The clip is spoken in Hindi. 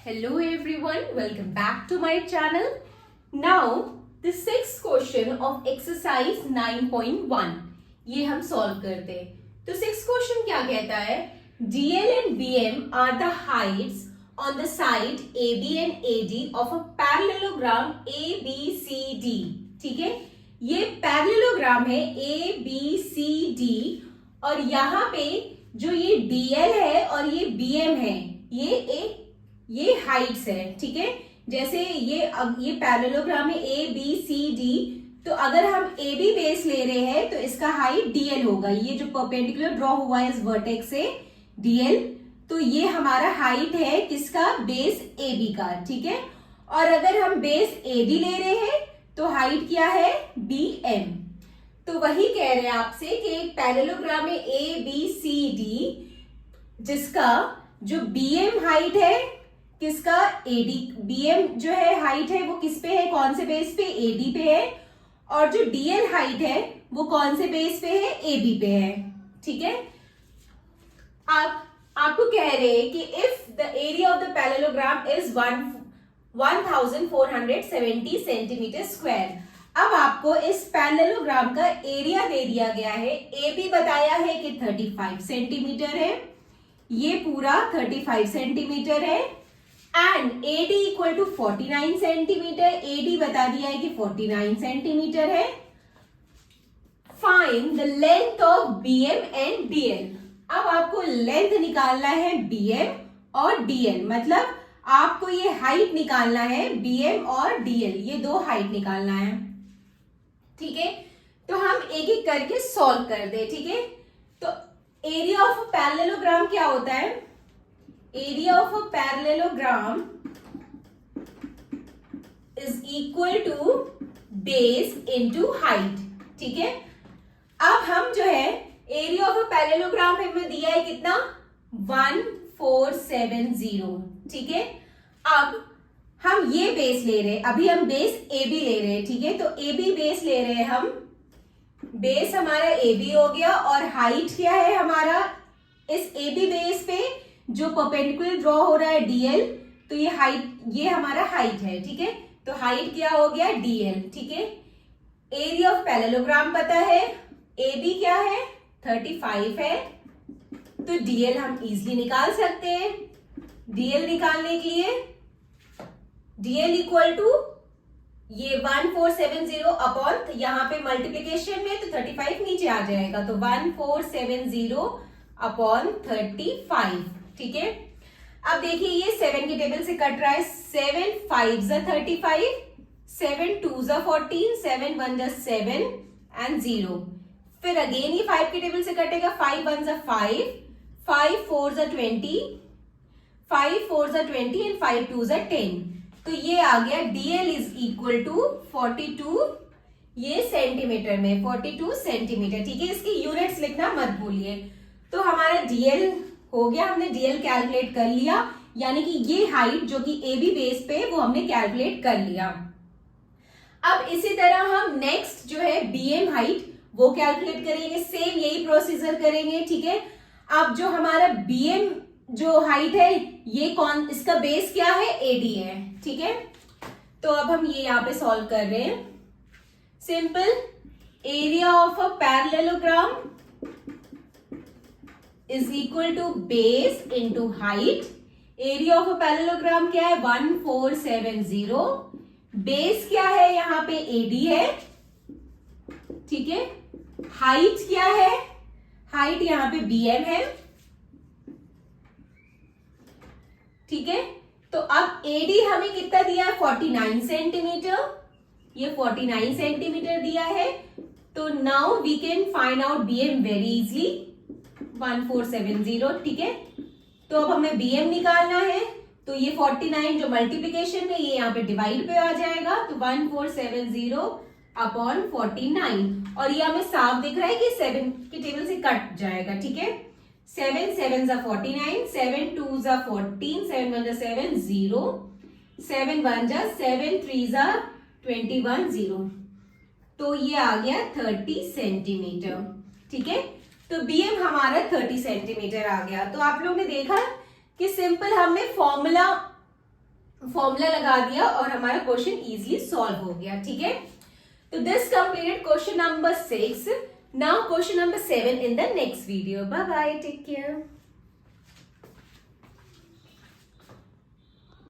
Hello everyone, welcome back to my channel. Now the sixth question of exercise 9.1 ये हम सॉल्व करते हैं. तो सिक्स क्वेश्चन क्या कहता है? DL and BM are the heights on the side AB and AD of a parallelogram ABCD. ठीक है, ये पैरेललोग्राम है ABCD और यहाँ पे जो ये DL है और ये BM है ये हाइट्स है. ठीक है, जैसे ये पैरेललोग्राम है ABCD, तो अगर हम AB बेस ले रहे हैं तो इसका हाइट DL होगा. ये जो परपेंडिकुलर ड्रॉ हुआ है इस वर्टेक्स से DL, तो ये हमारा हाइट है किसका? बेस AB का. ठीक है, और अगर हम बेस AD ले रहे हैं तो हाइट क्या है? BM. तो वही कह रहे हैं आपसे कि एक पैरेललोग्राम है ABCD जिसका जो BM हाइट है किसका? AD. BM जो है हाइट है वो किस पे है? कौन से बेस पे? AD पे है. और जो DL हाइट है वो कौन से बेस पे है? AB पे है. ठीक है, आपको कह रहे हैं कि if the area of the parallelogram is 1470 centimetre square. अब आपको इस पैरेललोग्राम का एरिया दे दिया गया है. AB बताया है कि 35 सेंटीमीटर है, ये पूरा 35 सेंटीमीटर है. And AD equal to 49 centimetre. AD बता दिया है कि 49 सेंटीमीटर है. Find the length of BM and DL. अब आपको लेंथ निकालना है BM और DL, मतलब आपको ये हाइट निकालना है BM और DL, ये दो हाइट निकालना है. ठीक है, तो हम एक एक करके सॉल्व कर दे. ठीक है, तो एरिया ऑफ पैरेललोग्राम क्या होता है? Area of a parallelogram is equal to base into height. ठीक है, अब हम जो है एरिया ऑफ अ पैरेललोग्राम हमें दिया है कितना? 1470. ठीक है, अब हम ये बेस ले रहे हैं, अभी हम बेस AB ले रहे हैं. ठीक है, तो AB बेस ले रहे हैं हम. बेस हमारा AB हो गया और हाइट क्या है हमारा? इस AB बेस पे जो परपेंडिकुलर ड्रॉ हो रहा है DL, तो ये हाइट, ये हमारा हाइट है. ठीक है, तो हाइट क्या हो गया? DL. ठीक है, एरिया ऑफ पैरेललोग्राम पता है, AB क्या है? 35 है, तो DL हम इजीली निकाल सकते हैं. DL निकालने के लिए DL इक्वल टू ये 1470 अपॉन, यहाँ पे मल्टीप्लीकेशन में तो 35 नीचे आ जाएगा, तो 1470 अपॉन 35. ठीक है, अब देखिए ये 7 के टेबल से कट रहा है. 7 5 जा 35, 7 2 जा 14, 7 1 जा 7 एंड 0. फिर अगेन ये 5 के टेबल से कटेगा. 5 1 जा 5, 5 4 जा 20, 5 4 जा 20 एंड 5 2 जा 10. तो ये आ गया DL इज इक्वल टू 42, ये सेंटीमीटर में 42 सेंटीमीटर. ठीक है, इसकी यूनिट्स लिखना मत भूलिए. तो हमारा DL हो गया, हमने DL कैलकुलेट कर लिया, यानी कि ये हाइट जो कि AB बेस पे वो हमने कैलकुलेट कर लिया. अब इसी तरह हम नेक्स्ट जो है BM हाइट वो कैलकुलेट करेंगे. सेम यही प्रोसीजर करेंगे. ठीक है, अब जो हमारा BM जो हाइट है ये कौन, इसका बेस क्या है? AD है. ठीक है, तो अब हम ये यहां पे सॉल्व कर रहे हैं. Simple, area of a parallelogram is equal to base into height. Area of a parallelogram क्या है? 1470. बेस क्या है? यहाँ पे AD है. ठीक है, हाइट क्या है? हाइट यहाँ पे BM है. ठीक है, तो अब AD हमें कितना दिया है? 49 सेंटीमीटर. ये 49 सेंटीमीटर दिया है. तो now we can find out BM very easily. 1470. ठीक है, तो अब हमें BM निकालना है. तो ये 49 जो मल्टीप्लीकेशन में ये यहाँ पे डिवाइड पे आ जाएगा, तो 1470 अपॉन 49. और ये हमें साफ दिख रहा है कि 7 के टेबल से कट जाएगा. ठीक है, 7 7 जा 49, 7 2 जा 14, 7 1 जा 7 0, 7 1 जा 7 3 जा 21 0. तो ये आ गया 30 सेंटीमीटर. ठीक है, तो BM हमारा 30 सेंटीमीटर आ गया. तो आप लोगों ने देखा कि सिंपल हमने फॉर्मूला फॉर्मूला लगा दिया और हमारा क्वेश्चन इजीली सॉल्व हो गया, ठीक है। तो this completed question number 6. Now question number 7 in the next video. Bye bye, take care.